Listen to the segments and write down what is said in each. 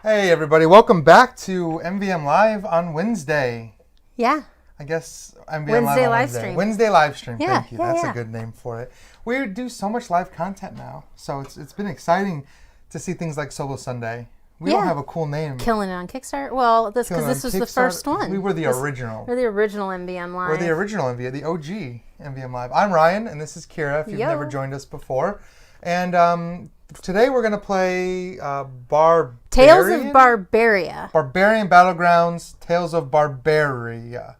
Hey everybody, welcome back to MvM Live on Wednesday. Yeah. I guess MvM Wednesday Live on live Wednesday. stream. Wednesday live stream, Yeah, thank you. yeah, That's yeah. a good name for it. We do so much live content now, so it's been exciting to see things like Solo Sunday. We don't Yeah. have a cool name. Killing it on Kickstarter. Well, because Killing this on was the Kickstarter. first one. We were the original. We're the original MvM Live. We're the original MvM, the OG MvM Live. I'm Ryan, and this is Kira, if you've Yo. never joined us before. And today we're going to play BarBEAria. Tales of BarBEAria. Barbarian Battlegrounds, Tales of BarBEAria.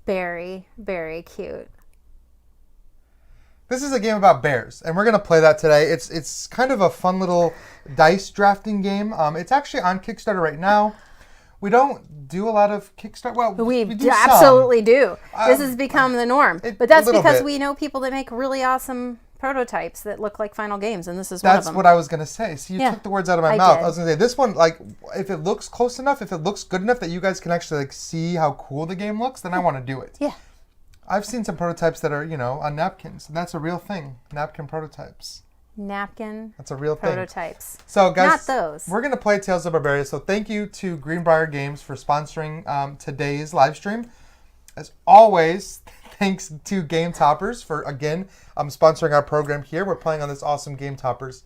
Very, very cute. This is a game about bears, and we're going to play that today. It's kind of a fun little dice drafting game. It's actually on Kickstarter right now. We don't do a lot of Kickstarter. Well, we do absolutely do. This has become the norm. But that's because bit. we know people that make really awesome prototypes that look like final games, and this is one of That's them. what I was going to say. So you took the words out of my mouth. did. I was going to say, this one, like, if it looks close enough, if it looks good enough that you guys can actually like see how cool the game looks, then I want to do it. Yeah. I've seen some prototypes that are, on napkins, and that's a real thing. Napkin prototypes. Napkin That's a real thing. prototypes. So, guys, Not those. We're going to play Tales of BarBEAria. So, thank you to Greenbrier Games for sponsoring today's live stream. As always, thanks to Game Toppers for, again, sponsoring our program here. We're playing on this awesome Game Toppers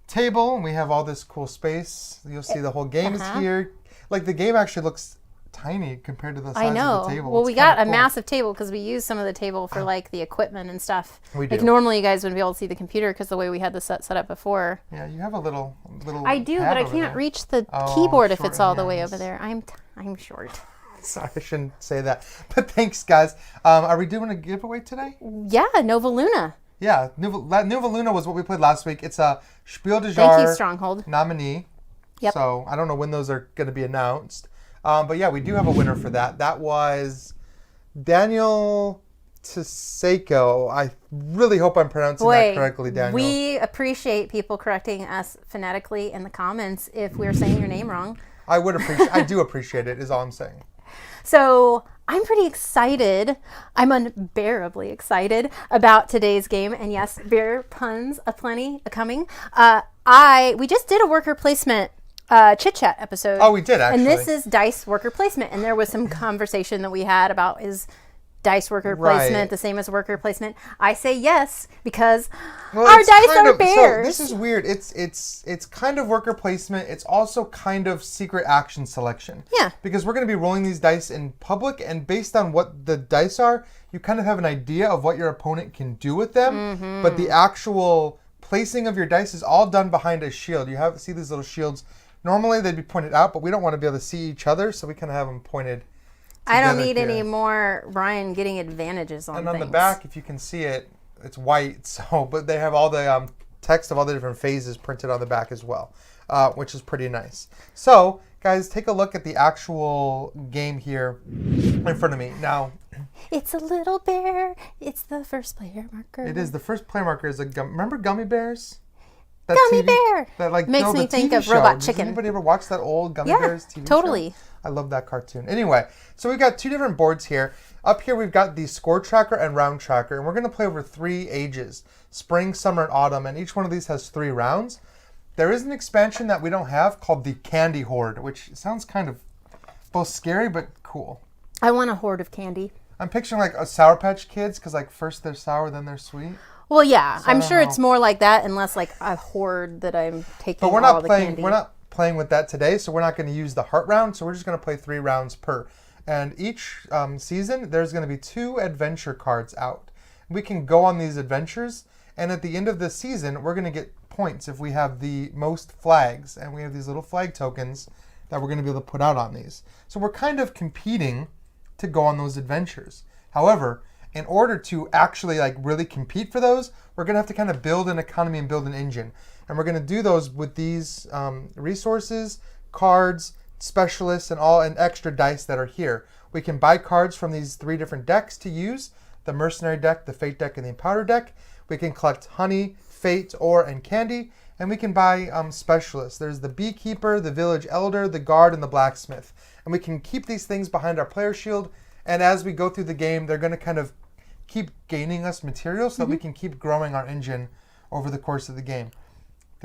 table, and we have all this cool space. You'll see the whole game is here. Like, the game actually looks tiny compared to the size of the table. Well, It's we got kinda a cool. massive table because we use some of the table for like the equipment and stuff. We do. Like normally you guys wouldn't be able to see the computer because the way we had the set up before. Yeah, you have a little I do, pad but I over can't there. reach the Oh, keyboard if short it's all the way hands. over there. I'm short. Sorry, I shouldn't say that. But thanks, guys. Are we doing a giveaway today? Yeah, Nova Luna. Yeah, Nova Luna was what we played last week. It's a Spiel des Thank you, Jahres Stronghold. nominee. Yep. So I don't know when those are going to be announced. But yeah, we do have a winner for that. That was Daniel Tiseko. I really hope I'm pronouncing that correctly, Daniel. We appreciate people correcting us phonetically in the comments if we're saying your name wrong. I do appreciate it, is all I'm saying. So I'm pretty excited. I'm unbearably excited about today's game. And yes, bear puns aplenty coming. We just did a worker placement chit chat episode. Oh, we did actually. And this is dice worker placement. And there was some conversation that we had about is dice worker placement the same as worker placement. I say yes because our dice are bears. So this is weird. It's kind of worker placement. It's also kind of secret action selection. Yeah. Because we're going to be rolling these dice in public, and based on what the dice are, you kind of have an idea of what your opponent can do with them. Mm-hmm. But the actual placing of your dice is all done behind a shield. You see these little shields. Normally they'd be pointed out, but we don't want to be able to see each other, so we kind of have them pointed. I don't need here. any more Ryan getting advantages on And on things. the back, if you can see it, it's white. So, but they have all the text of all the different phases printed on the back as well, which is pretty nice. So, guys, take a look at the actual game here in front of me. Now, it's a little bear. It's the first player marker. it is the first player marker is a remember Gummy Bears? That Gummy Bear! That Makes me the think TV of show. Robot Does Chicken. anybody ever watch that old Gummy Bears TV show? Totally. I love that cartoon. Anyway, so we've got two different boards here. Up here we've got the score tracker and round tracker, and we're going to play over 3 ages, spring, summer, and autumn, and each one of these has 3 rounds. There is an expansion that we don't have called the Candy Horde, which sounds kind of both scary but cool. I want a horde of candy. I'm picturing like a Sour Patch Kids, because like first they're sour, then they're sweet. Well, yeah, So I'm sure it's more like that, unless like a horde that I'm taking. But we're all not the playing. candy. We're not playing with that today, so we're not going to use the heart round. So we're just going to play 3 rounds per. And each season, there's going to be 2 adventure cards out. We can go on these adventures, and at the end of the season, we're going to get points if we have the most flags, and we have these little flag tokens that we're going to be able to put out on these. So we're kind of competing to go on those adventures. However, in order to actually like really compete for those, we're going to have to kind of build an economy and build an engine. And we're going to do those with these resources, cards, specialists, and extra dice that are here. We can buy cards from these 3 different decks to use: the Mercenary deck, the Fate deck, and the Powder deck. We can collect honey, fate, ore, and candy. And we can buy specialists. There's the Beekeeper, the Village Elder, the Guard, and the Blacksmith. And we can keep these things behind our player shield. And as we go through the game, they're going to kind of keep gaining us material so that we can keep growing our engine over the course of the game.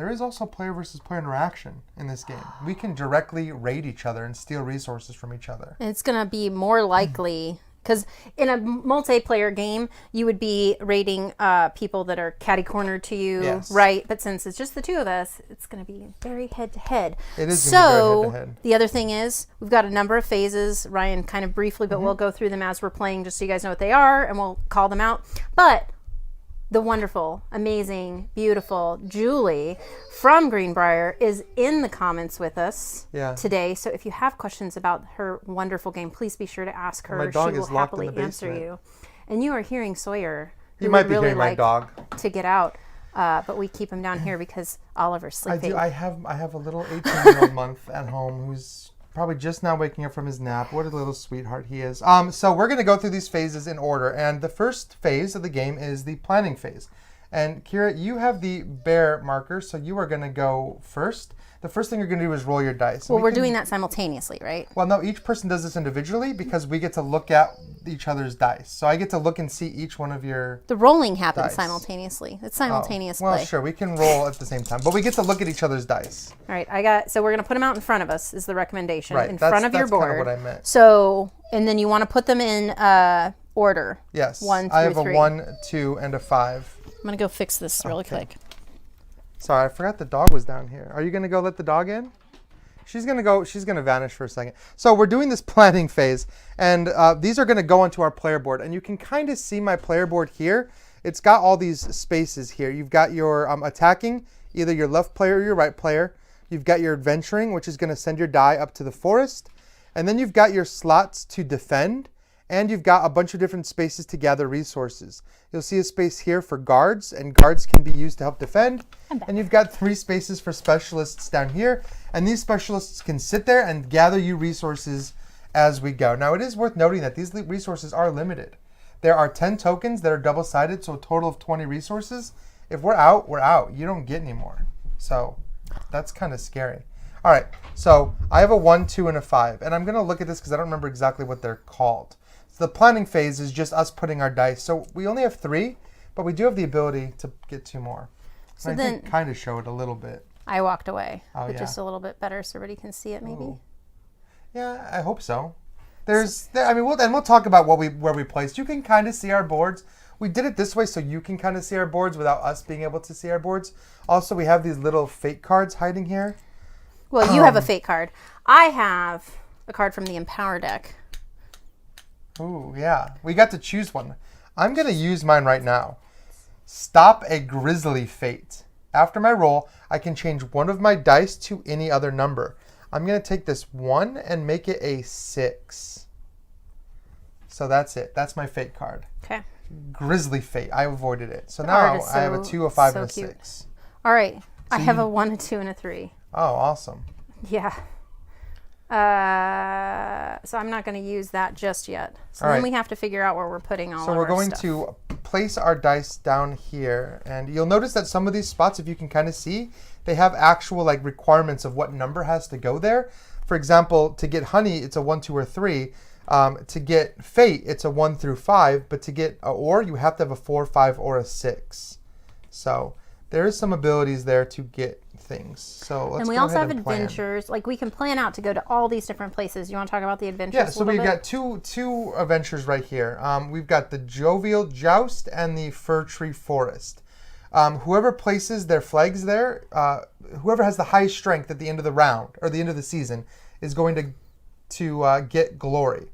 there is also player versus player interaction in this game. We can directly raid each other and steal resources from each other. And it's going to be more likely, because in a multiplayer game, you would be raiding people that are catty-cornered to you, Yes. right? But since it's just the two of us, it's going to be very head-to-head. It is going to be very head-to-head. The other thing is, we've got a number of phases. Ryan kind of briefly, but we'll go through them as we're playing just so you guys know what they are, and we'll call them out. But the wonderful, amazing, beautiful Julie from Greenbrier is in the comments with us today. So if you have questions about her wonderful game, please be sure to ask her. My dog she will is locked in happily the answer basement. you. And you are hearing Sawyer, who You might would be really hearing my like dog. to get out, but we keep him down here because Oliver's sleeping. I have a little 18-year-old month at home who's probably just now waking up from his nap. What a little sweetheart he is. So we're going to go through these phases in order. And the first phase of the game is the planning phase. And Kira, you have the bear marker, so you are going to go first. The first thing you're going to do is roll your dice. Well, we're doing that simultaneously, right? Well, no, each person does this individually because we get to look at each other's dice. So I get to look and see each one of your The rolling happens dice. simultaneously. It's simultaneous Well, play. sure, we can roll at the same time, but we get to look at each other's dice. All right, so we're going to put them out in front of us is the recommendation. Right, in front of your that's kind board. of what I meant. So, and then you want to put them in order. Yes, 1 through I have 3. a 1, 2, and a 5. I'm going to go fix this really quick. Sorry, I forgot the dog was down here. Are you going to go let the dog in? She's going to vanish for a second. So we're doing this planning phase, and these are going to go onto our player board. And you can kind of see my player board here. It's got all these spaces here. You've got your attacking, either your left player or your right player. You've got your adventuring, which is going to send your die up to the forest. And then you've got your slots to defend, and you've got a bunch of different spaces to gather resources. You'll see a space here for guards, and guards can be used to help defend. And you've got 3 spaces for specialists down here, and these specialists can sit there and gather you resources as we go. Now, it is worth noting that these resources are limited. There are 10 tokens that are double-sided, so a total of 20 resources. If we're out, we're out. You don't get any more. So that's kind of scary. All right, so I have a 1, 2, and a 5, and I'm going to look at this because I don't remember exactly what they're called. So the planning phase is just us putting our dice. So we only have 3, but we do have the ability to get 2 more. So and then I can kind of show it a little bit. I walked away, Oh, but yeah. just a little bit better so everybody can see it maybe. Ooh. Yeah, I hope so. We'll talk about where we placed. You can kind of see our boards. We did it this way so you can kind of see our boards without us being able to see our boards. Also, we have these little fake cards hiding here. Well, you have a fake card. I have a card from the Empower deck. Ooh, yeah. We got to choose one. I'm going to use mine right now. Stop a Grizzly Fate. After my roll, I can change one of my dice to any other number. I'm going to take this 1 and make it a 6. So that's it. That's my fate card. Okay. Grizzly Fate. I avoided it. So The now art is I have a so- 2, a 5, so and a cute. 6. All right. I So have you- a 1, a 2, and a 3. Oh, awesome. Yeah. So I'm not going to use that just yet. So All then right. we have to figure out where we're putting all So of we're our going stuff. to place our dice down here, and you'll notice that some of these spots, if you can kind of see, they have actual like requirements of what number has to go there. For example, to get honey, it's a 1, 2, or 3. To get fate, it's a 1 through 5, but to get a ore, you have to have a 4, 5, or a 6. So there is some abilities there to get things. So let's And we go also ahead have and plan. adventures. Like we can plan out to go to all these different places. You want to talk about the adventures? Yeah, a so little we've bit? got two adventures right here. We've got the Jovial Joust and the Fir Tree Forest. Whoever places their flags there, whoever has the highest strength at the end of the round or the end of the season is going to get glory.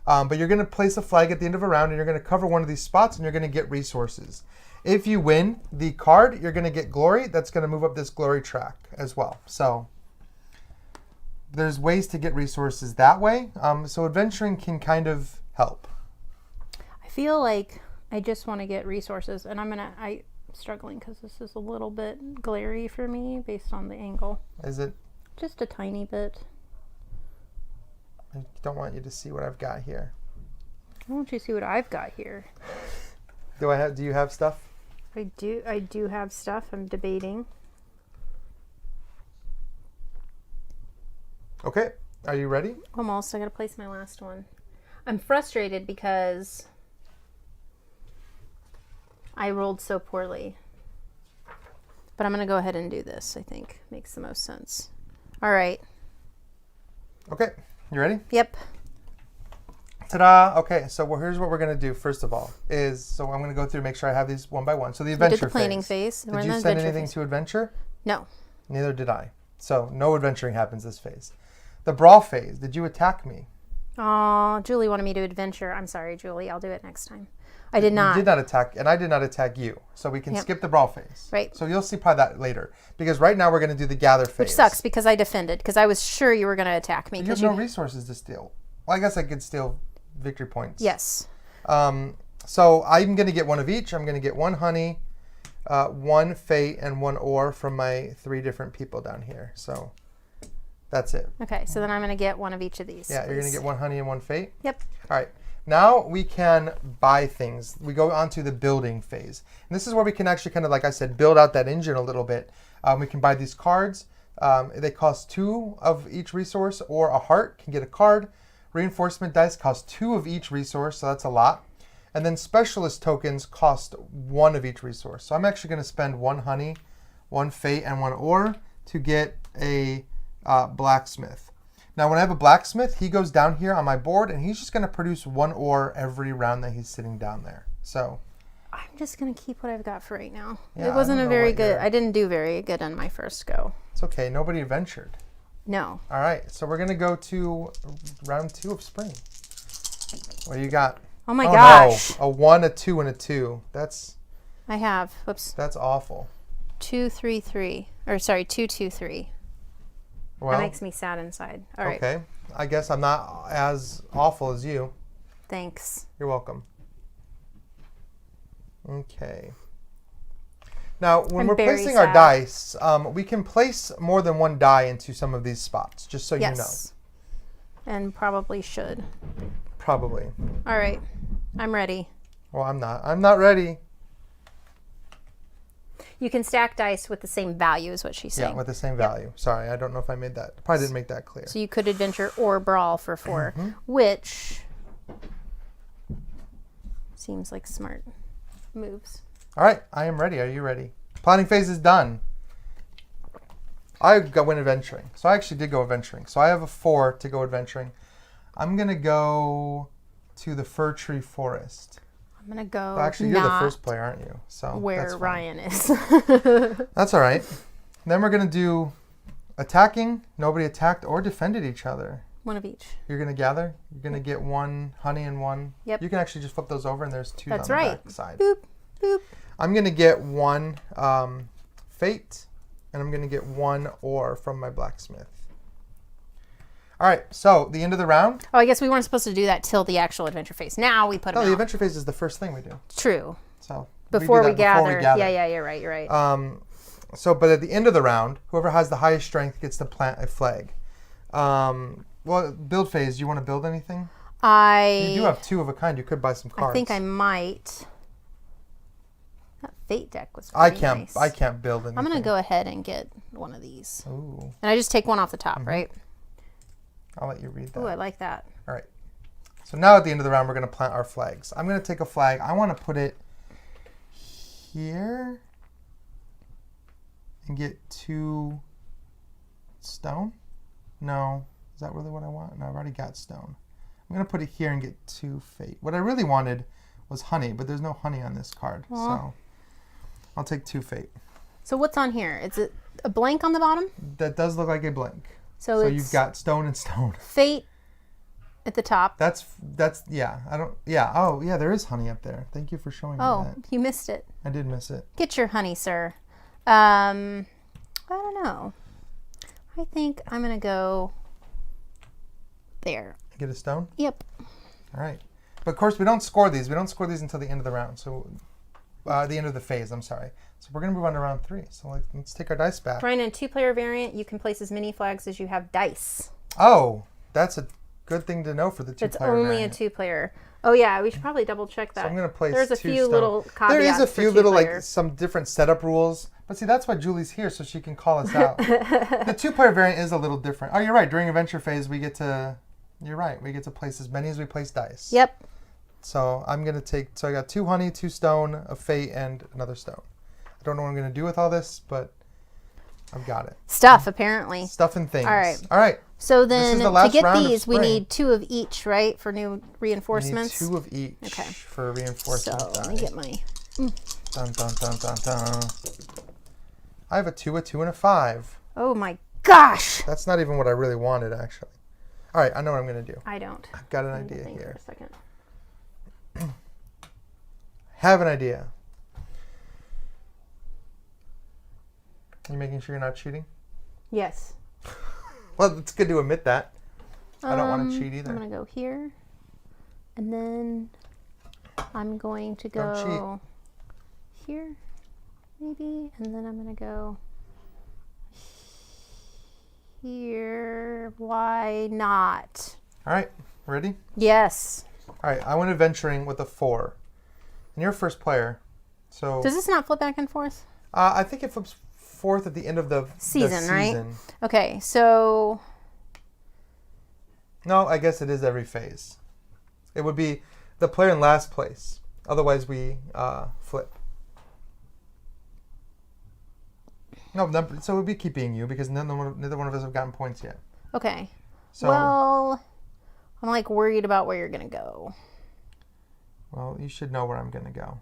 But you're going to place a flag at the end of a round, and you're going to cover one of these spots, and you're going to get resources. If you win the card, you're going to get glory. That's going to move up this glory track as well. So there's ways to get resources that way. So adventuring can kind of help. I feel like I just want to get resources, and I'm struggling because this is a little bit glary for me based on the angle. Is it? Just a tiny bit. I don't want you to see what I've got here. I want you to see what I've got here. Do you have stuff? I do have stuff. I'm debating. Okay. Are you ready? Almost. I gotta place my last one. I'm frustrated because I rolled so poorly. But I'm going to go ahead and do this, I think. Makes the most sense. All right. Okay, you ready? Yep. Ta-da! Okay, so here's what we're going to do first of all. So I'm going to go through and make sure I have these one by one. So the adventure we did the planning phase. Did you send anything to adventure? No. Neither did I. So no adventuring happens this phase. The brawl phase. Did you attack me? Aw, Julie wanted me to adventure. I'm sorry, Julie. I'll do it next time. I did not. You did not attack, and I did not attack you. So we can skip the brawl phase. Right. So you'll see probably that later. Because right now we're going to do the gather phase. Which sucks because I defended. Because I was sure you were going to attack me. You have no resources to steal. Well, I guess I could steal victory points. Yes. So I'm going to get one of each. I'm going to get one honey, one fate, and one ore from my 3 different people down here. So that's it. Okay, so then I'm going to get one of each of these. Yeah, please. you're going to get one honey and one fate? Yep. All right. Now we can buy things. We go on to the building phase. And this is where we can actually kind of, like I said, build out that engine a little bit. We can buy these cards. They cost 2 of each resource, or a heart can get a card. Reinforcement dice cost 2 of each resource, so that's a lot. And then specialist tokens cost 1 of each resource. So I'm actually going to spend 1 honey, 1 fate, and 1 ore to get a blacksmith. Now, when I have a blacksmith, he goes down here on my board, and he's just going to produce 1 ore every round that he's sitting down there. So I'm just going to keep what I've got for right now. Yeah, it wasn't a very good. I didn't do very good on my first go. It's okay. Nobody ventured. No. All right. So we're going to go to round 2 of spring. What do you got? Oh, my gosh. No. A 1, a 2, and a 2. I have. Whoops. That's awful. 2, 3, 3. Or sorry, 2, 2, 3. Well, that makes me sad inside. All right. Okay. I guess I'm not as awful as you. Thanks. You're welcome. Okay. Now, when we're placing our dice, we can place more than 1 die into some of these spots, just so you know. Yes. And probably should. Probably. All right. I'm ready. Well, I'm not. I'm not ready. You can stack dice with the same value is what she's saying. Yeah, with the same value. Sorry, I don't know if I made that. Probably didn't make that clear. So you could adventure or brawl for 4, which seems like smart moves. All right, I am ready. Are you ready? Planning phase is done. I went adventuring. So I actually did go adventuring. So I have a 4 to go adventuring. I'm going to go to the fir tree forest. I'm going to go Well, actually, you're the first player, aren't you? So where Ryan is. That's all right. Then we're going to do attacking. Nobody attacked or defended each other. 1 of each. You're going to gather. You're going to get 1 honey and 1. Yep. You can actually just flip those over and there's 2 That's on the right. back side. Boop, boop. I'm going to get 1 fate, and I'm going to get 1 ore from my blacksmith. All right, so the end of the round. Oh, I guess we weren't supposed to do that till the actual adventure phase. Now we put them No, out. the adventure phase is the first thing we do. True. So Before we do that gather. Yeah, you're right, you're right. But at the end of the round, whoever has the highest strength gets to plant a flag. Well, build phase, do you want to build anything? You do have 2 of a kind. You could buy some cards. I think I might. That fate deck was pretty nice. I can't build anything. I'm going to go ahead and get one of these. Ooh. And I just take one off the top, right? I'll let you read that. Ooh, I like that. All right. So now at the end of the round, we're going to plant our flags. I'm going to take a flag. I want to put it here and get 2 stone. No. Is that really what I want? No, I've already got stone. I'm going to put it here and get 2 fate. What I really wanted was honey, but there's no honey on this card. Aww. So I'll take 2 fate. So what's on here? Is it a blank on the bottom? That does look like a blank. So you've got stone and stone. Fate at the top. That's yeah. Oh yeah, there is honey up there. Thank you for showing me that. Oh, you missed it. I did miss it. Get your honey, sir. I don't know. I think I'm gonna go there. Get a stone? Yep. All right. But of course we don't score these. We don't score these until the end of the round. So the end of the phase, I'm sorry. So we're going to move on to round 3. So let's take our dice back. Ryan, in a 2-player variant, you can place as many flags as you have dice. Oh, that's a good thing to know for the 2-player It's only variant. a 2-player. Oh yeah, we should probably double check that. So I'm going to place There's a 2 few stone. little caveats. There is a few for little, 2-player. like, some different setup rules. But see, that's why Julie's here, so she can call us out. The 2-player variant is a little different. Oh, you're right. During adventure phase, we get to... You're right. We get to place as many as we place dice. Yep. So I'm going to take... So I got 2 honey, 2 stone, a fate, and another stone. I don't know what I'm going to do with all this, but I've got it. Stuff, apparently. Stuff and things. All right. All right. So then the to last get round of these, we spring. need 2 of each, right, for new We need reinforcements? 2 of each Okay. for reinforcement. So let me get my... Dun, dun, dun, dun, dun. I have a 2, a 2, and a 5. Oh my gosh! That's not even what I really wanted, actually. All right, I know what I'm going to do. I don't. I've got an I need to idea think here. For a second. Have an idea. Are you making sure you're not cheating? Yes. Well, it's good to admit that. I don't want to cheat either. I'm going to go here. And then I'm going to Don't go here, maybe. And then I'm going to go here. Why not? All right, ready? Yes. All right, I went adventuring with a 4. And you're first player. So Does this not flip back and forth? I think it flips forth at the end of the Season, right? season. Okay, so No, I guess it is every phase. It would be the player in last place. Otherwise, we flip. No, so it would be keeping you because neither one of us have gotten points yet. okay. So, Well, I'm like worried about where you're going to go. well, you should know where I'm going to go.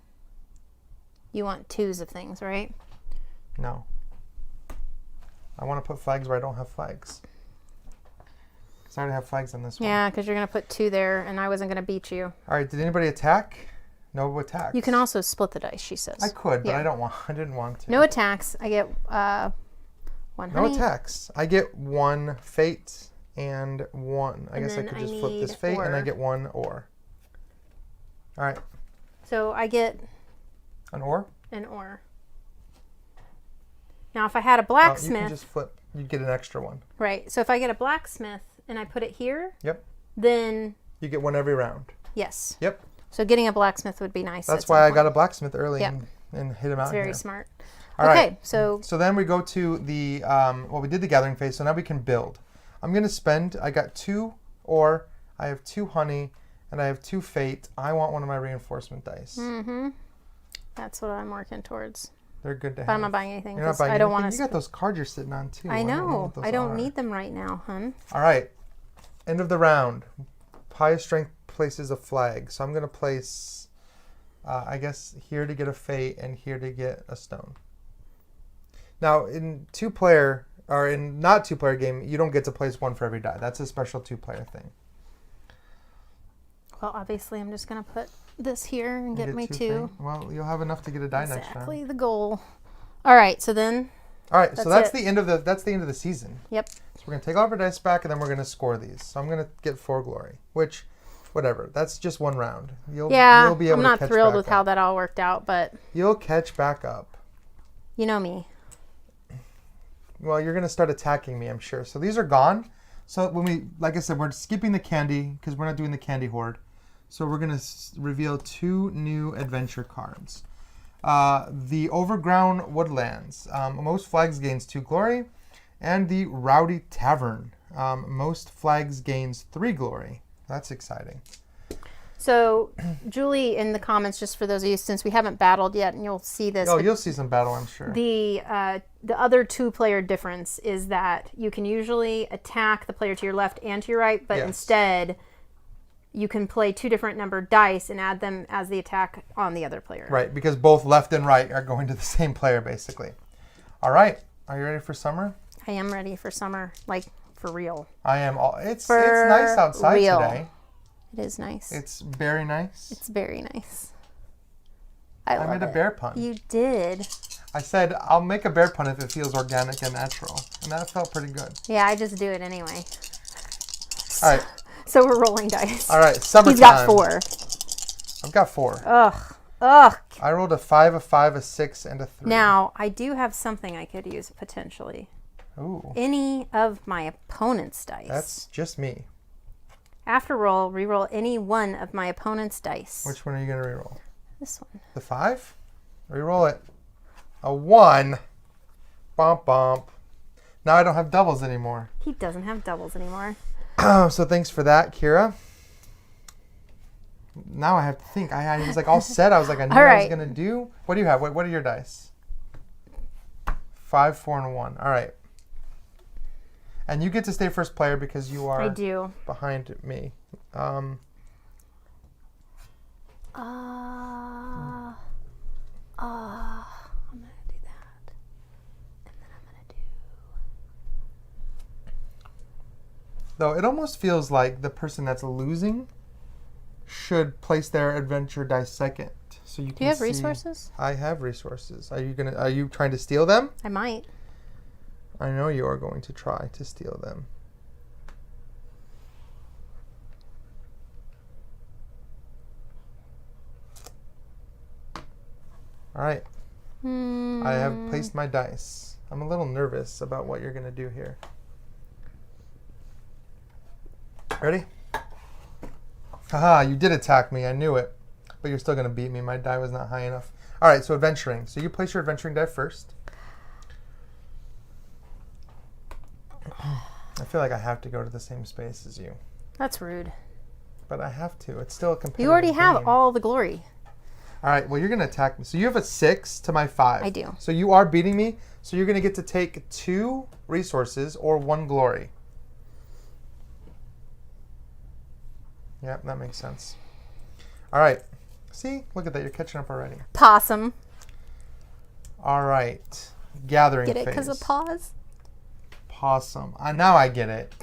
You want 2s of things, right? No. I want to put flags where I don't have flags. Because I already have flags on this one. Yeah, because you're going to put 2 there, and I wasn't going to beat you. All right, did anybody attack? No attacks. You can also split the dice, she says. I could, but Yeah. I didn't want to. No attacks. I get 1 No honey. attacks. I get 1 fate and 1. I And guess I then could I just flip this need fate and I ore. get 1 ore. All right, So I get an ore? an ore. Now, if I had a Oh, you blacksmith, can just flip. You get an extra 1. right? So if I get a blacksmith and I put it here, Yep. then You get 1 every round. yes. Yep. So getting a blacksmith would be nice. That's at some why I point. got a blacksmith early Yep. and hit him out It's very here. smart. All Okay, right. so So then we go to the, well, we did the gathering phase, so now we can build. I'm going to spend, I got 2 ore, I have 2 honey, and I have 2 fate. I want one of my reinforcement dice. that's what I'm working towards. They're good to But I'm have. not buying anything You're not 'cause buying I don't anything? want You to. got those cards you're sitting on, too. I know. what those I don't are. need them right now, hun. All right. End of the round. Highest strength places a flag. So I'm going to place, I guess, here to get a fate and here to get a stone. Now, in two-player, or in not two-player game, you don't get to place 1 for every die. That's a special 2-player thing. Well, obviously, I'm just going to put this here and You get me 2. fate. Well, you'll have enough to get a die next round. Exactly the goal. All right, so then, All right, so That's that's the end of the season. yep. So we're gonna take all of our dice back, and then we're gonna score these. So I'm gonna get 4 glory, which, whatever. That's just 1 round. You'll be able I'm to not catch thrilled back with how up. that all worked out, but You'll catch back up. you know me. Well, you're gonna start attacking me, I'm sure. So these are gone. So when we, like I said, we're skipping the candy because we're not doing the candy horde. So we're gonna reveal 2 new adventure cards. The Overground Woodlands. Most flags gains 2 glory. And the Rowdy Tavern. Most flags gains 3 glory. That's exciting. So, Julie, in the comments, just for those of you, since we haven't battled yet, and you'll see this. Oh, you'll see some battle, I'm sure. The other 2-player difference is that you can usually attack the player to your left and to your right, but Yes. instead you can play 2 different numbered dice and add them as the attack on the other player. Right, because both left and right are going to the same player, basically. All right, are you ready for summer? I am ready for summer, like for real. I am. It's For nice outside real. today. It is nice. It's very nice. It's very nice. I love made a it. bear pun. You did. I said I'll make a bear pun if it feels organic and natural, and that felt pretty good. Yeah, I just do it anyway. All right, So we're rolling dice. all right. Summertime. He's got 4. I've got 4. Ugh. I rolled a 5, a 5, a 6, and a 3. Now, I do have something I could use potentially. Ooh, Any of my opponent's dice. that's just me. After roll, reroll any one of my opponent's dice. Which one are you gonna reroll? This one. The 5? Reroll it. A 1. Bump bump. Now I don't have doubles anymore. He doesn't have doubles anymore. So thanks for that, Kira. Now I have to think. I was like all set. I was like, I knew All what I was right. gonna do. What do you have? What are your dice? 5, 4, and 1. All right. And you get to stay first player because you are I do. behind me. I'm going to do that. And then I'm going to do... Though it almost feels like the person that's losing should place their adventure dice second. So you can Do you have see- resources? I have resources. Are you trying to steal them? I might. I know you are going to try to steal them. All right. I have placed my dice. I'm a little nervous about what you're going to do here. Ready? Haha, you did attack me. I knew it. But you're still going to beat me. My die was not high enough. All right, so adventuring. So you place your adventuring die first. I feel like I have to go to the same space as you. That's rude. But I have to. It's still a competitive You already have game. all the glory. All right, well, you're going to attack me. So you have a 6 to my 5. I do. So you are beating me. So you're going to get to take 2 resources or 1 glory. Yep, that makes sense. All right. See? Look at that. You're catching up already. Possum. All right. Gathering Get it phase. because of pause? Possum. Now I get it.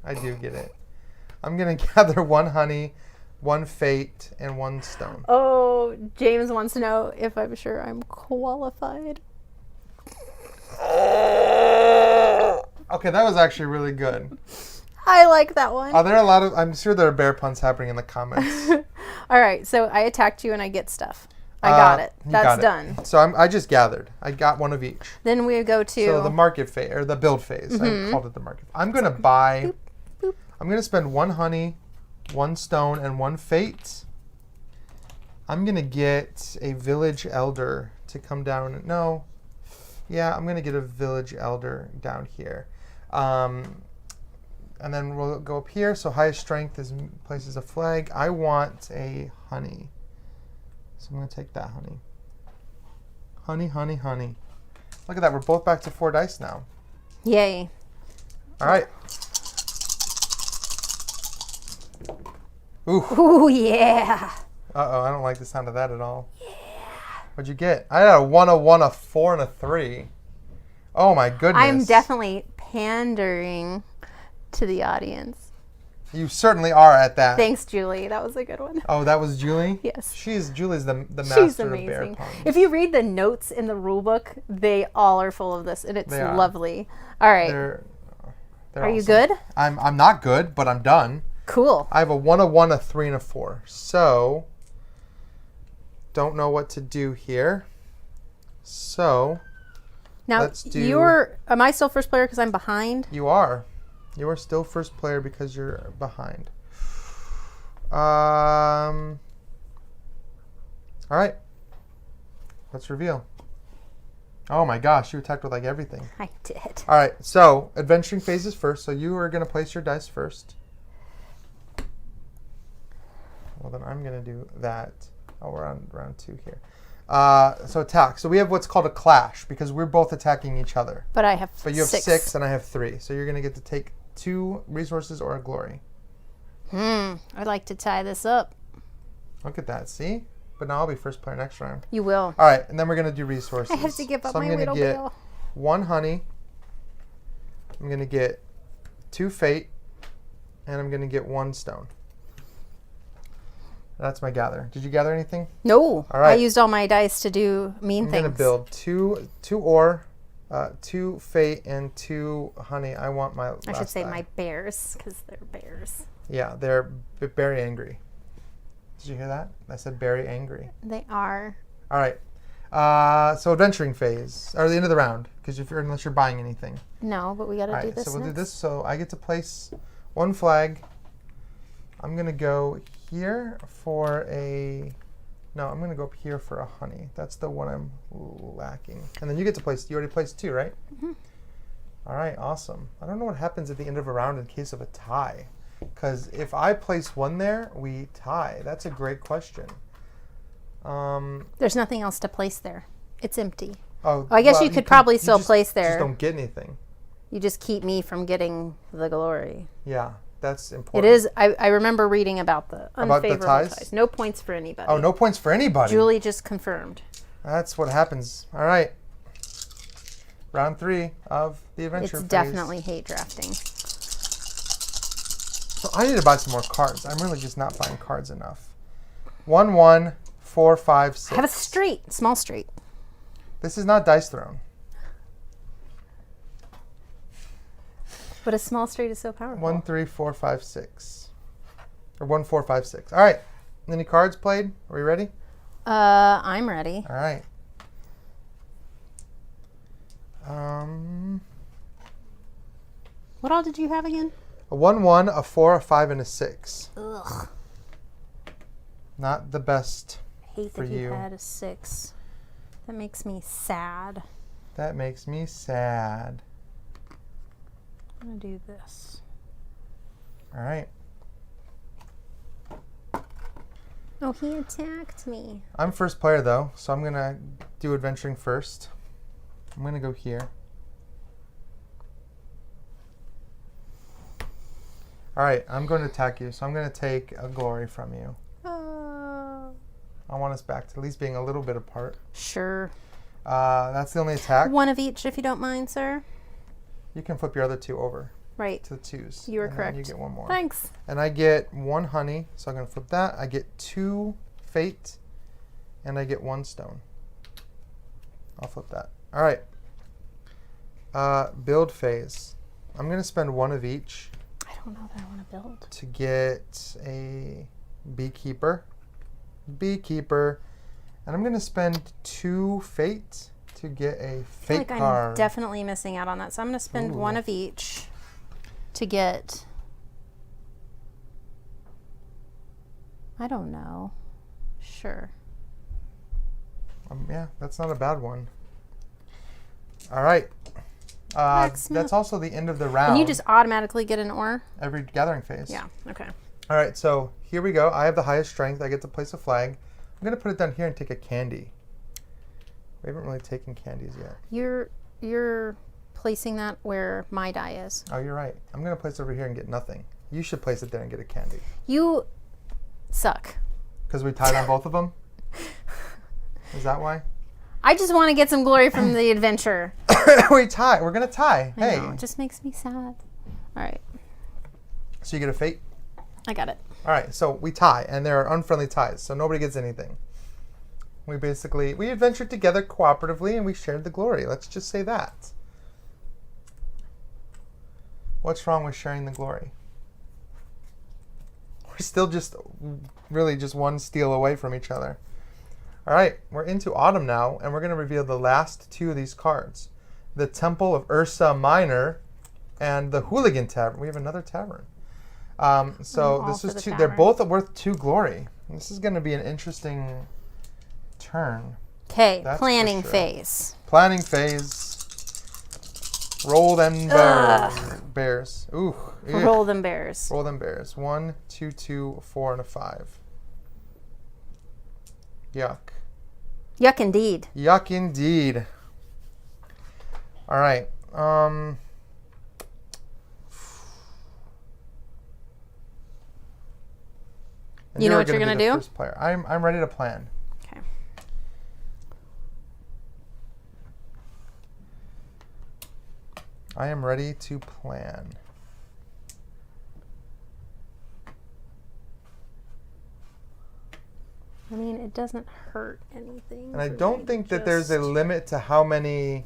I do get it. I'm going to gather 1 honey, 1 fate, and 1 stone. Oh, James wants to know if I'm sure I'm qualified. Okay, that was actually really good. I like that one. Are there a lot of... I'm sure there are bear puns happening in the comments. All right, so I attacked you and I get stuff. I got it. You That's got it. done. So I just gathered. I got 1 of each. Then we go to... So the market phase, or the build phase. I called it the market. I'm going to buy... boop. I'm going to spend 1 honey, 1 stone, and 1 fate. I'm going to get a village elder to come down. No. Yeah, I'm going to get a village elder down here. And then we'll go up here. So highest strength places a flag. I want a honey. So I'm going to take that honey. Honey, honey, honey. Look at that. We're both back to 4 dice now. Yay. All right. Ooh. Ooh, yeah. Uh-oh, I don't like the sound of that at all. Yeah. What'd you get? I had a 1, a 1, a 4, and a 3. Oh, my goodness. I'm definitely pandering to the audience. You certainly are at that. Thanks, Julie. That was a good one. Oh, that was Julie? Yes. Julie's the She's master of bear amazing. puns. If you read the notes in the rule book, they all are full of this, and it's They are. lovely. All right. They're Are you awesome. good? I'm not good, but I'm done. Cool. I have a 1, a 1, a 3, and a 4. So, don't know what to do here. So, Now, let's do... am I still first player because I'm behind? You are. You are still first player because you're behind. All right. Let's reveal. Oh my gosh, you attacked with like everything. I did. All right, so adventuring phase is first. So you are going to place your dice first. Well, then I'm going to do that. Oh, we're on round 2 here. So attack. So we have what's called a clash because we're both attacking each other. But I have But you have 6 and I have 3. So you're going to get to take 2 resources or a glory. I'd like to tie this up. Look at that, see? But now I'll be first player next round. You will. All right, and then we're going to do resources. I have to give up so my I'm whittle get wheel. 1 honey. I'm going to get 2 fate. And I'm going to get 1 stone. That's my gather. Did you gather anything? No. All right. I used all my dice to do mean I'm things. going to build 2 ore, 2 fate, and 2 honey. I want my I should last say die. my bears because they're bears. Yeah, they're very angry. Did you hear that? I said very angry. They are. All right. So adventuring phase, or the end of the round, because unless you're buying anything. No, but we got to All do right, this so we'll do next. this. So I get to place 1 flag. I'm gonna go here for a. No, I'm gonna go up here for a honey. That's the one I'm lacking. And then you get to place. You already placed 2, right? Mm-hmm. All right, awesome. I don't know what happens at the end of a round in case of a tie, because if I place 1 there, we tie. That's a great question. There's nothing else to place there. It's empty. Oh, I guess well, you could probably still just, place Just there. don't get anything. You just keep me from getting the glory. Yeah, that's It important. is. I remember reading about the unfavorable ties? ties. No points for anybody. Oh, no points for anybody. Julie just confirmed. That's what happens. All right. Round 3 of the adventure It's phase. definitely hate drafting. So I need to buy some more cards. I'm really just not buying cards enough. 1, 1, 4, 5, 6. I have a straight, small straight. This is not dice thrown. But a small straight is so powerful. 1, 3, 4, 5, 6. Or 1, 4, 5, 6. All right. Any cards played? Are we ready? I'm ready. All right. What all did you have again? A 1, 1, a 4, a 5, and a 6. Ugh. Not the best Hate for that you you. had a 6. That makes me sad. That makes me sad. I'm gonna do this. All right. Oh, he attacked me. I'm first player though, so I'm going to do adventuring first. I'm going to go here. All right, I'm going to attack you, so I'm going to take a glory from you. I want us back to at least being a little bit apart. Sure. That's the only attack. One of each, if you don't mind, sir. You can flip your other 2 over Right. to the 2s. You are and then correct. You get 1 more. Thanks. And I get 1 honey, so I'm going to flip that. I get 2 fate, and I get 1 stone. I'll flip that. All right. Build phase. I'm going to spend 1 of each I don't know that I want to build. to get a beekeeper. And I'm going to spend 2 fate to get a I feel fate like card. I'm definitely missing out on that. So I'm going to spend Ooh. 1 of each to get, I don't know. Sure. Yeah, that's not a bad one. All right. Blacksmith. That's also the end of the round. And you just automatically get an ore? every gathering phase. Yeah. Okay. All right, so here we go. I have the highest strength. I get to place a flag. I'm going to put it down here and take a candy. We haven't really taken candies yet. You're placing that where my die is. Oh, you're right. I'm going to place it over here and get nothing. You should place it there and get a candy. You suck. Because we tied on both of them? Is that why? I just want to get some glory from the adventure. We tie. We're going to tie. I Hey. know, it just makes me sad. All right. So you get a fate? I got it. All right, so we tie, and there are unfriendly ties, so nobody gets anything. We adventured together cooperatively, and we shared the glory. Let's just say that. What's wrong with sharing the glory? We're still just 1 steal away from each other. All right, we're into autumn now, and we're going to reveal the last 2 of these cards. The Temple of Ursa Minor and the Hooligan Tavern. We have another tavern. So this is 2. They're both worth 2 glory. This is going to be an interesting turn. Okay, That's planning for sure. phase. Planning phase. Roll them bears. Ooh. Ew. Roll them bears. Roll them bears. 1, 2, 2, 4, and a 5. Yuck. Yuck indeed. Yuck indeed. All right. And You know are what you're gonna gonna be the do? First player. I'm ready to plan. Okay. I am ready to plan. I mean, it doesn't hurt anything. And I for me don't to think that there's a just- limit to how many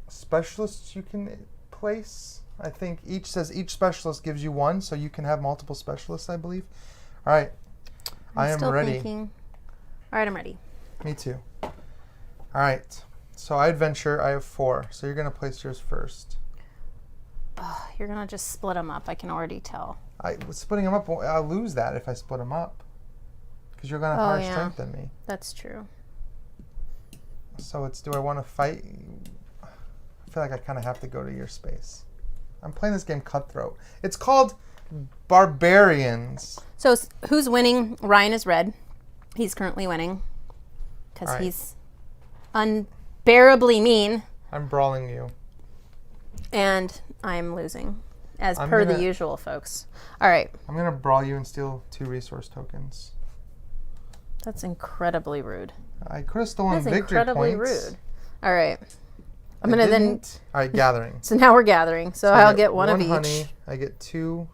specialists you can place. I think each specialist gives you 1, so you can have multiple specialists, I believe. All right. I am still ready. Thinking. All right, I'm ready. Me too. All right. So I adventure. I have 4. So you're going to place yours first. Oh, you're going to just split them up. I can already tell. Splitting them up, I'll lose that if I split them up. Because you're going to have higher strength than me. That's true. So do I want to fight? I feel like I kind of have to go to your space. I'm playing this game cutthroat. It's called Barbarians. So who's winning? Ryan is red. He's currently winning. because All right. he's unbearably mean, I'm brawling you. and I'm losing, as I'm per gonna- the usual, folks. All right. I'm going to brawl you and steal 2 resource tokens. That's incredibly rude. I could have stolen That's victory incredibly points. rude. All right. I'm I going to then... didn't. All right, gathering. So now we're gathering. So I I'll get one of each. honey. I get 2.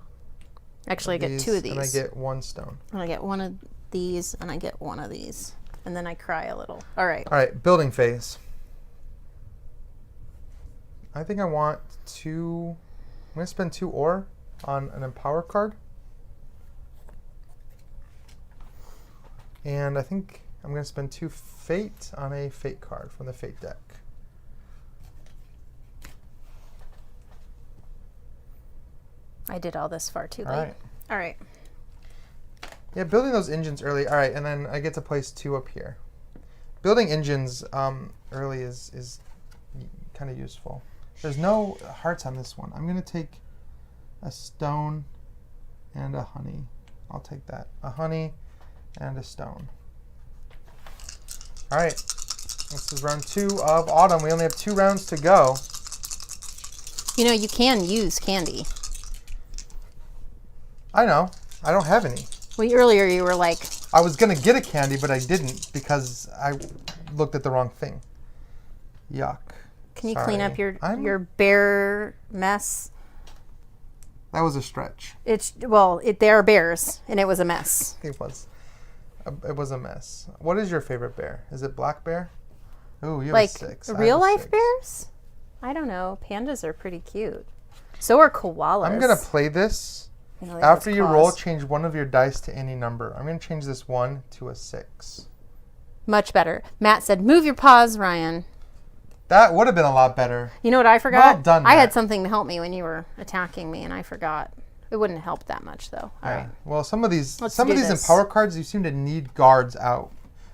Actually, I get 2 of these. And I get 1 stone. And I get one of these, and I get one of these. And then I cry a little. All right. All right, building phase. I think I want 2. I'm going to spend 2 ore on an empower card. And I think I'm going to spend 2 fate on a fate card from the fate deck. I did all this far too late. All right. All right. Yeah, building those engines early. All right, and then I get to place 2 up here. Building engines early is kind of useful. There's no hearts on this one. I'm going to take a stone and a honey. I'll take that. A honey and a stone. All right. This is round 2 of autumn. We only have 2 rounds to go. You know, you can use candy. I know. I don't have any. Well, earlier you were like... I was going to get a candy, but I didn't because I looked at the wrong thing. Yuck. Can you Sorry. clean up your bear mess? That was a stretch. They are bears, and it was a mess. It was. It was a mess. What is your favorite bear? Is it black bear? Ooh, you have Like a 6. I have a real life 6. bears? I don't know. Pandas are pretty cute. So are koalas. I'm going to play this. You know, they have After those you claws. roll, change one of your dice to any number. I'm going to change this 1 to a 6. Much better. Matt said, move your paws, Ryan. That would have been a lot better. You know what I forgot? Well done, I had Matt. something to help me when you were attacking me, and I forgot. It wouldn't help that much, though. All right. Well, some of these Let's some of do these this. empower cards, you seem to need guards out,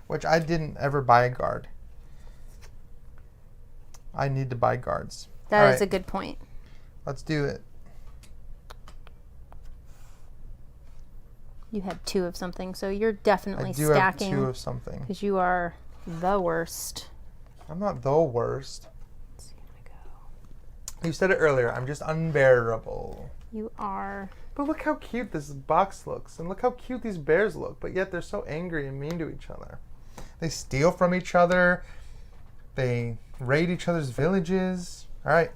which I didn't ever buy a guard. I need to buy guards. That All is a right, good point. let's do it. You had 2 of something, so you're definitely I do have stacking. 2 of something. Because you are the worst. I'm not the worst. Let's see, I'm gonna go. You said it earlier. I'm just unbearable. You are. But look how cute this box looks, and look how cute these bears look. But yet they're so angry and mean to each other. They steal from each other. They raid each other's villages. All right.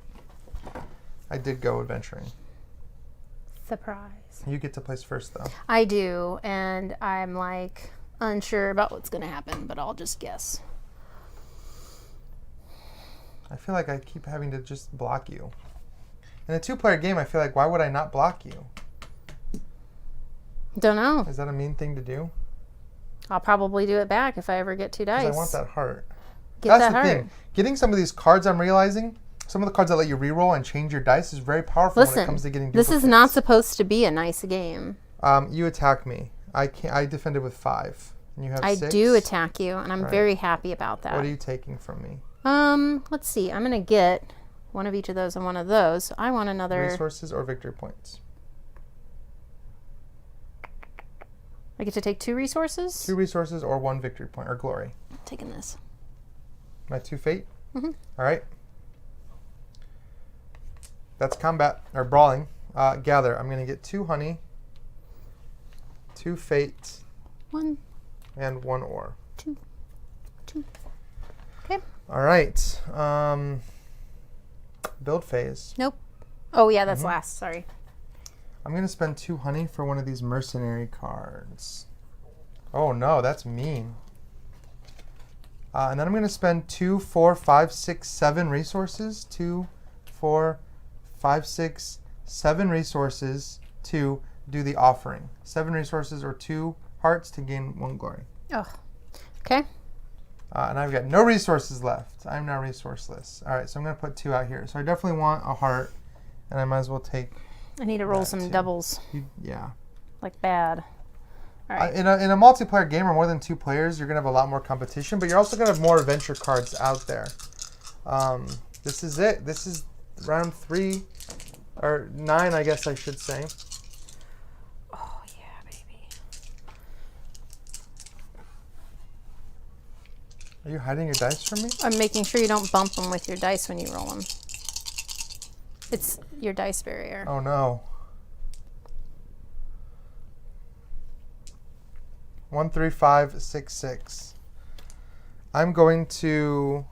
I did go adventuring. Surprise. You get to place first, though. I do, and I'm like unsure about what's gonna happen, but I'll just guess. I feel like I keep having to just block you. In a 2-player game, I feel like, why would I not block you? Don't know. Is that a mean thing to do? I'll probably do it back if I ever get 2 dice. Because I want that heart. Get That's that the heart. thing. Getting some of these cards, I'm realizing, some of the cards that let you reroll and change your dice is very powerful when it comes to getting Listen, this is duplicates. not supposed to be a nice game. You attack me. I defended with 5. And you have I 6. do attack you, and I'm Right. very happy about that. What are you taking from me? Let's see. I'm gonna get one of each of those and one of those. I want another. Resources or victory points? I get to take 2 resources. 2 resources or 1 victory point or glory. I'm taking this. My 2 fate? Mhm. All right. That's combat, or brawling. Gather. I'm going to get 2 honey, 2 fate, 1, and 1 ore. 2. Okay. All right. Build phase. Nope. Oh yeah, Mm-hmm. that's last. Sorry. I'm going to spend 2 honey for one of these mercenary cards. Oh no, that's mean. And then I'm going to spend 2, 4, 5, 6, 7 resources. 2, 4, 5, 6, 7 resources to do the offering. 7 resources or 2 hearts to gain 1 glory. Oh. Okay. And I've got no resources left. I'm now resourceless. All right, so I'm going to put 2 out here. So I definitely want a heart, and I might as well take... I need to roll That some too. doubles. Yeah. Like bad. All right. In a multiplayer game or more than 2 players, you're going to have a lot more competition, but you're also going to have more adventure cards out there. This is it. This is round 3, or 9, I guess I should say. Oh yeah, baby. Are you hiding your dice from me? I'm making sure you don't bump them with your dice when you roll them. It's your dice barrier. Oh no. 1, 3, 5, 6, 6. I'm going to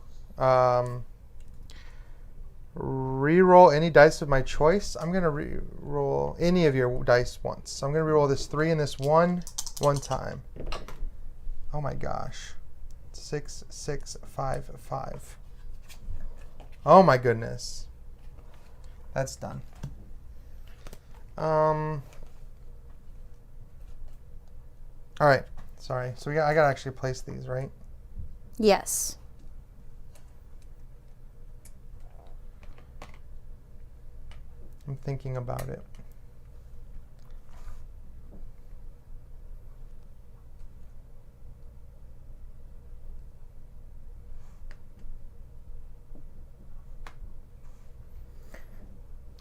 re-roll any dice of my choice. I'm going to re-roll any of your dice once. So I'm going to re-roll this 3 and this 1 time. Oh my gosh. 6, 6, 5, 5. Oh my goodness. That's done. All right. Sorry. So I got to actually place these, right? Yes. I'm thinking about it.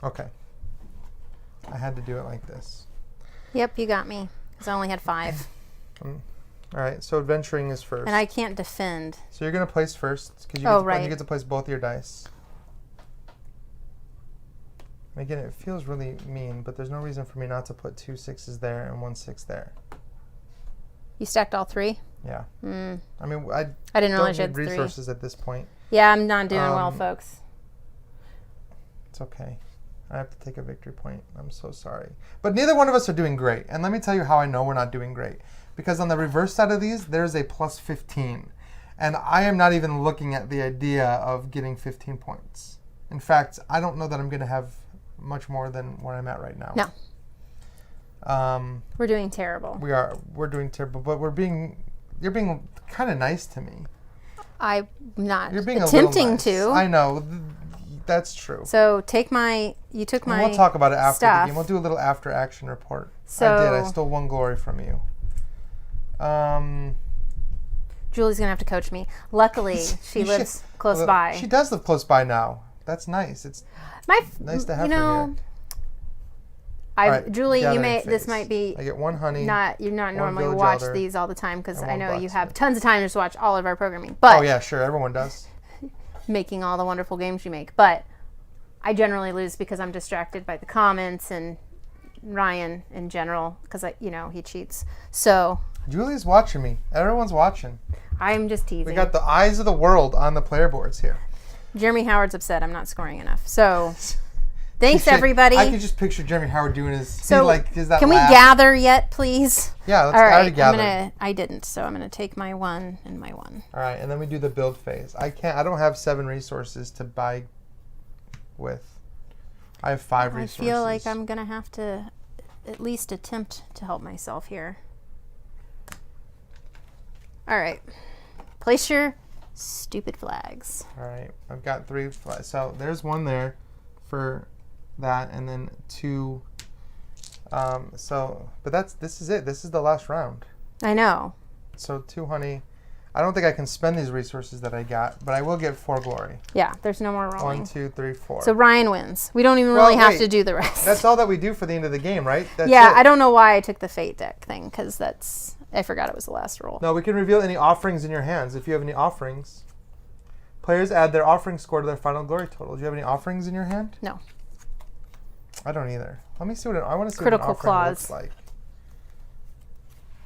Okay. I had to do it like this. Yep, you got me. Because I only had 5. All right, so adventuring is first. And I can't defend. So you're going to place first because you get to place both your dice. And again, it feels really mean, but there's no reason for me not to put 2 6s there and 1 6 there. You stacked all 3? Yeah. Mm. I mean, I didn't don't realize you need had 3. resources at this point. Yeah, I'm not doing well, folks. It's okay. I have to take a victory point. I'm so sorry. But neither one of us are doing great. And let me tell you how I know we're not doing great. Because on the reverse side of these, there's a plus 15. And I am not even looking at the idea of getting 15 points. In fact, I don't know that I'm going to have much more than where I'm at right now. No. We're doing terrible. We're doing terrible. But you're being kind of nice to me. I'm not You're being attempting a little nice. to. I know. That's true. So you took my We'll talk about it after stuff. the game. We'll do a little after action report. So I did. I stole 1 glory from you. Julie's going to have to coach me. Luckily, she lives close by. She does live close by now. That's nice. It's nice to have her here. Right, Julie, this might be. I get 1 honey. You're not normally village watch elder, these all the time because I know you have blacksmith. tons of time to just watch all of our programming. But Oh yeah, sure, everyone does. making all the wonderful games you make. But I generally lose because I'm distracted by the comments and Ryan in general because he cheats. So Julie's watching me. Everyone's watching. I'm just teasing. We got the eyes of the world on the player boards here. Jeremy Howard's upset I'm not scoring enough. So thanks everybody. I could just picture Jeremy Howard doing his can laugh. we gather yet, please? Yeah, let's all right, gather. I didn't, so I'm gonna take my 1 and my 1. All right, and then we do the build phase. I don't have 7 resources to buy with. I have 5 resources. I feel like I'm gonna have to at least attempt to help myself here. All right, place your stupid flags. All right, I've got 3 flags. So there's 1 there for that, and then 2. But this is it. This is the last round. I know. So 2 honey. I don't think I can spend these resources that I got, but I will get 4 glory. Yeah, there's no more rolling. 1, 2, 3, 4. So Ryan wins. We don't even really have to do the rest. That's all that we do for the end of the game, right? That's yeah, it. I don't know why I took the fate deck thing because I forgot it was the last roll. No, we can reveal any offerings in your hands. If you have any offerings, players add their offering score to their final glory total. Do you have any offerings in your hand? No. I don't either. Let me see I want to see Critical what an offering clause. looks like.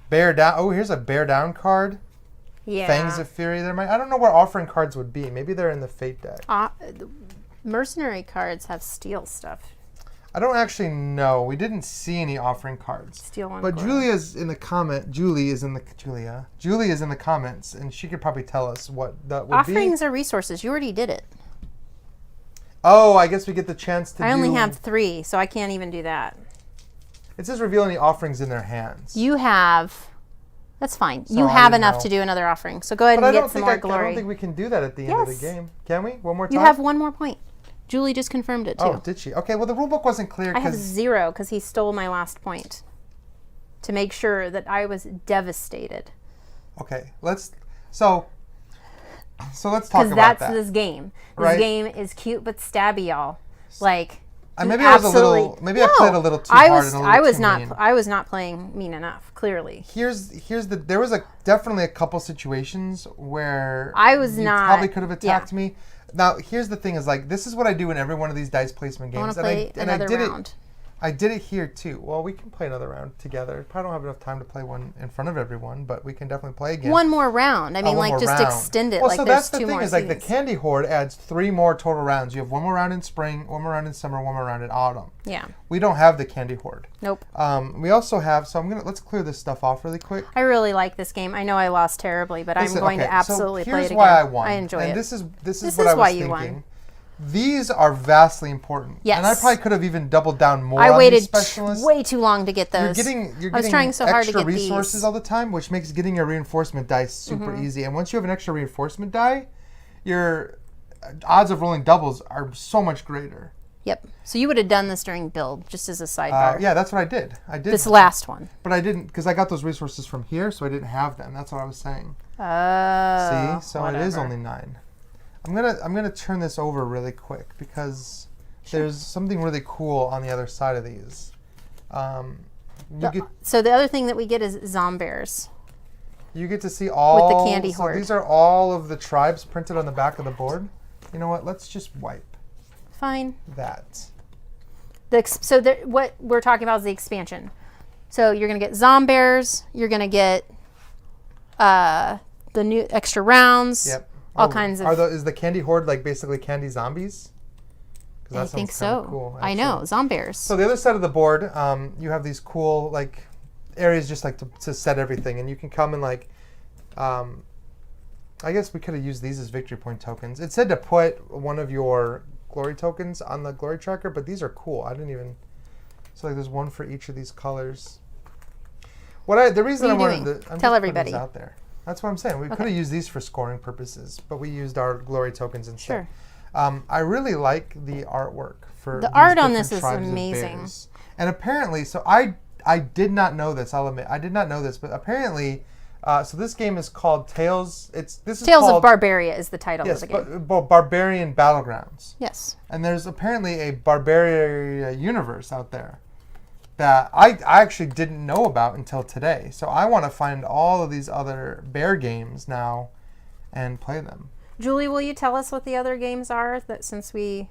Bear down. Oh, here's a bear down card. Yeah. Fangs of Fury. I don't know where offering cards would be. Maybe they're in the fate deck. Mercenary cards have steel stuff. I don't actually know. We didn't see any offering cards. Steel 1. But Julia's in the comment. Julie is in the comments, and she could probably tell us what that would be. Offerings are resources. You already did it. Oh, I guess we get the chance to I only have 3, so I can't even do that. It says reveal any offerings in their hands. You have. That's fine. So you I have didn't enough know. to do another offering. So go ahead and get some more glory. I don't think we can do that at the end of the game. Can we? One more time? You have 1 more point. Julie just confirmed it too. Oh, did she? Okay, well the rule book wasn't clear. I have 0 because he stole my last point to make sure that I was devastated. Okay, let's talk about that. Because that's this game. This Right? game is cute but stabby, y'all. Like, Maybe I was a little. Maybe I played a little too hard and a little I was too not. mean. I was not playing mean enough. Clearly. There was definitely a couple situations where I was you not. probably could have attacked me. Now here's the thing: is like this is what I do in every one of these dice placement games. I want to play another round. I did it here too. Well, we can play another round together. Probably don't have enough time to play one in front of everyone, but we can definitely play again. One more round. I mean, like just extend it. Well, like so there's that's the 2 thing more is like the Candy Horde adds 3 more total rounds. You have 1 more round in spring, 1 more round in summer, 1 more round in autumn. Yeah. We don't have the Candy Horde. Nope. We also have. So let's clear this stuff off really quick. I really like this game. I know I lost terribly, but I'm going to absolutely play it again. Here's why I won. I enjoy it. And this is what I was why thinking. you won. These are vastly important. Yes. And I probably could have even doubled down more I on waited these specialists. way too long to get those. You're I was trying so hard to extra get resources these. all the time, which makes getting a reinforcement die super easy. And once you have an extra reinforcement die, your odds of rolling doubles are so much greater. Yep. So you would have done this during build, just as a sidebar. Yeah, that's what I did. I did This last one. But I didn't, because I got those resources from here, so I didn't have them. That's what I was saying. Oh. See? So it is only 9. I'm gonna turn this over really quick because there's something really cool on the other side of these. So the other thing that we get is zombies. You get to see all with the Candy Horde. These are all of the tribes printed on the back of the board. You know what? Let's just wipe Fine. that. What we're talking about is the expansion. So you're gonna get zombies. You're gonna get the new extra rounds. Yep. All kinds of. Is the Candy Horde like basically candy zombies? I think so. Cool, I know, zombies. So the other side of the board, you have these cool like areas just like to set everything, and you can come and like, I guess we could have used these as victory point tokens. It said to put one of your glory tokens on the glory tracker, but these are cool. I didn't even. So like there's one for each of these colors. The reason I wanted to tell everybody out there. That's what I'm saying. We could have used these for scoring purposes, but we used our glory tokens instead. Sure. I really like the artwork for the art on this is amazing. And apparently, so I did not know this. I'll admit I did not know this, but apparently, so this game is called Tales. Tales of BarBEAria is the title of the game. Barbarian Battlegrounds. Yes. And there's apparently a BarBEAria universe out there that I actually didn't know about until today. So I want to find all of these other bear games now and play them. Julie, will you tell us what the other games are, since we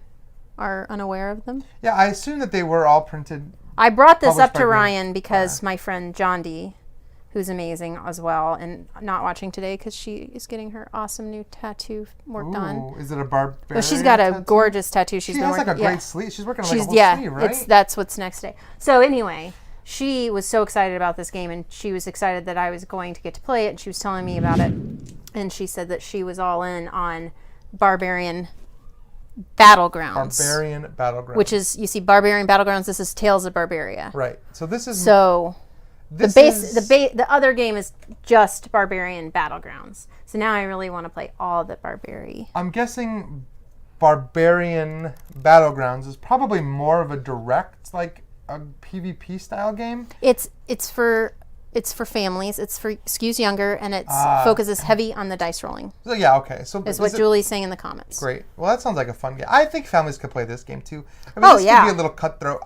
are unaware of them? Yeah, I assume that they were all printed. I brought this up to Ryan because my friend John D, who's amazing as well, and not watching today because she is getting her awesome new tattoo work done. Is it a BarBEAria? Well, she's got a tattoo? Gorgeous tattoo. She has like a great sleeve. She's working on like a whole sleeve, right? That's what's next day. So anyway, she was so excited about this game, and she was excited that I was going to get to play it, and she was telling me about it. And she said that she was all in on Barbarian Battlegrounds. Barbarian Battlegrounds. Which is, you see, Barbarian Battlegrounds. This is Tales of BarBEAria. Right. So this is... The other game is just Barbarian Battlegrounds. So now I really want to play all the BarBEAria. I'm guessing Barbarian Battlegrounds is probably more of a direct, like a PvP style game. It's for families. It's for skews younger, and it focuses heavy on the dice rolling. So yeah, okay. So is what Julie's saying in the comments. Great. Well, that sounds like a fun game. I think families could play this game too. I mean, this could be a little cutthroat.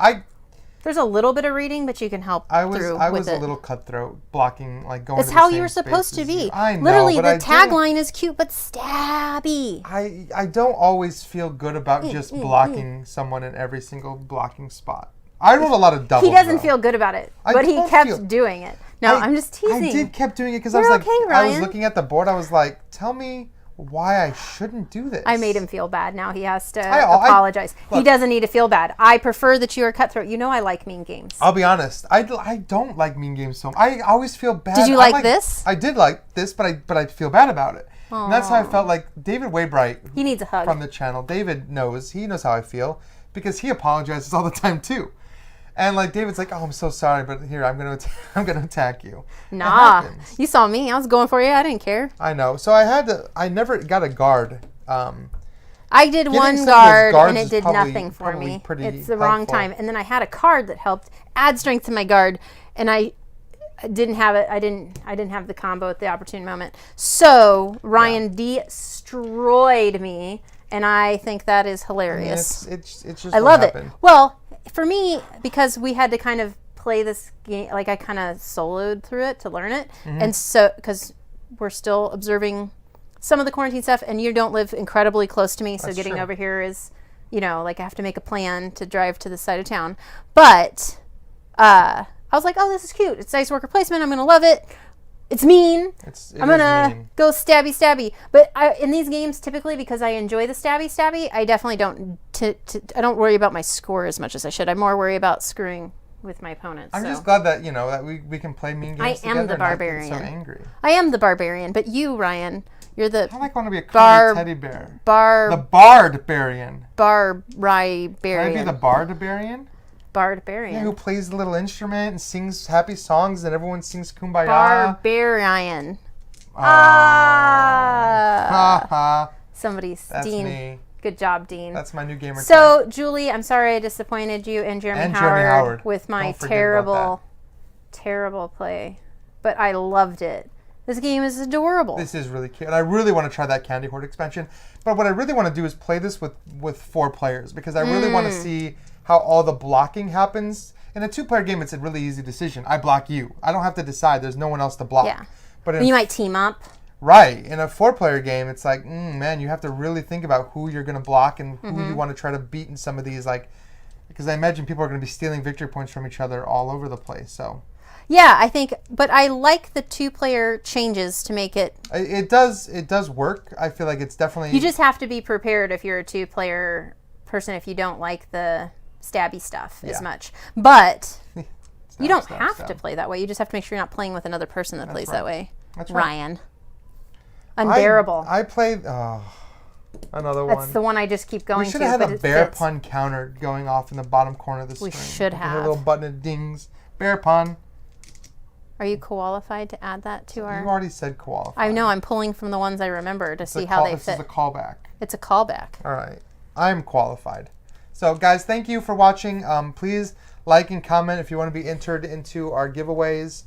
There's a little bit of reading, but you can help I was a little cutthroat, blocking, like going. That's to the how same you're supposed to be. I know, literally, but the tagline is cute but stabby. I don't always feel good about just blocking someone in every single blocking spot. I rolled a lot of doubles. He doesn't feel good about it, but he kept doing it. No, I'm just teasing. I kept doing it because I was like, I was looking at the board. I was like, tell me why I shouldn't do this. I made him feel bad. Now he has to apologize. Look, he doesn't need to feel bad. I prefer that you are cutthroat. You know I like mean games. I'll be honest. I don't like mean games so much. I always feel bad. Did you like this? I did like this, but I feel bad about it. And that's how I felt like David Waybright. He needs a hug. From the channel. David knows. He knows how I feel because he apologizes all the time too. And like David's like, oh, I'm so sorry, but here I'm gonna attack you. Nah, you saw me. I was going for you. I didn't care. I know. So I never got a guard. I did one guard and it did nothing for me. It's the wrong time. And then I had a card that helped add strength to my guard, and I didn't have it. I didn't have the combo at the opportune moment. So Ryan destroyed me. and I think that is I mean, hilarious. it's just I what love happened. it. Well, for me, because we had to kind of play this game, like I kind of soloed through it to learn it, and so because we're still observing some of the quarantine stuff, and you don't live incredibly close to me, so That's getting true. over here is, you know, like I have to make a plan to drive to the side of town. But I was like, oh, this is cute. It's nice worker placement. I'm gonna love it. It's mean. I'm gonna go stabby. But in these games, typically, because I enjoy the stabby, I definitely don't. I don't worry about my score as much as I should. I more worry about screwing with my opponents. I'm just glad that that we can play mean games together. I am the and not get barbarian. so angry. I am the barbarian, but you, Ryan, you're the I want to be a cuddly teddy bear. The BarBEARian. BarBEARian. Can I be the BarBEARian? BarBEARian. Yeah, who plays the little instrument and sings happy songs and everyone sings Kumbaya. BarBEARian. Ha ha. Somebody's That's Dean. me. Good job, Dean. That's my new gamer tag. So, Julie, I'm sorry I disappointed you and Jeremy Howard with my Don't forget about terrible play. But I loved it. This game is adorable. This is really cute. And I really want to try that Candy Horde expansion. But what I really want to do is play this with 4 players because I really want to see how all the blocking happens. In a 2-player game, it's a really easy decision. I block you. I don't have to decide. There's no one else to block. Yeah. But you might team up. Right. In a 4-player game, it's like, man, you have to really think about who you're going to block and who you want to try to beat in some of these. Because I imagine people are going to be stealing victory points from each other all over the place. So. Yeah, I think, but I like the 2-player changes to make it. It does work. I feel like it's definitely. You just have to be prepared if you're a 2-player person if you don't like the stabby stuff as much. But you don't have to play that way. You just have to make sure you're not playing with another person that plays that way. That's right. Ryan. Unbearable. I played another one. That's the one I just keep going to. We should have had a bear pun counter going off in the bottom corner of the screen. We should have. A little button that dings. Bear pun. Are you qualified to add that to our... You already said qualified. I know. I'm pulling from the ones I remember to see how they fit. This is a callback. It's a callback. All right. I'm qualified. So, guys, thank you for watching. Please like and comment if you want to be entered into our giveaways.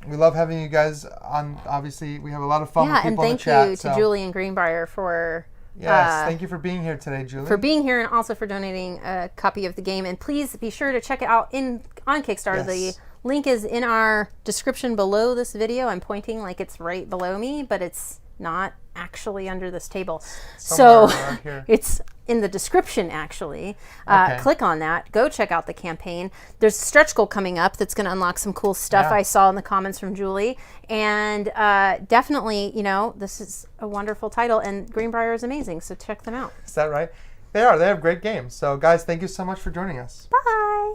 We love having you guys on. Obviously, we have a lot of fun with people in the chat. Yeah, and thank you to Julie and Greenbrier for... Yes, thank you for being here today, Julie. For being here and also for donating a copy of the game. And please be sure to check it out on Kickstarter. Yes. The link is in our description below this video. I'm pointing like it's right below me, but it's not actually under this table. So it's in the description, actually. Click on that. Go check out the campaign. There's a stretch goal coming up that's going to unlock some cool stuff I saw in the comments from Julie. And definitely, this is a wonderful title. And Greenbrier is amazing, so check them out. Is that right? They are. They have great games. So, guys, thank you so much for joining us. Bye.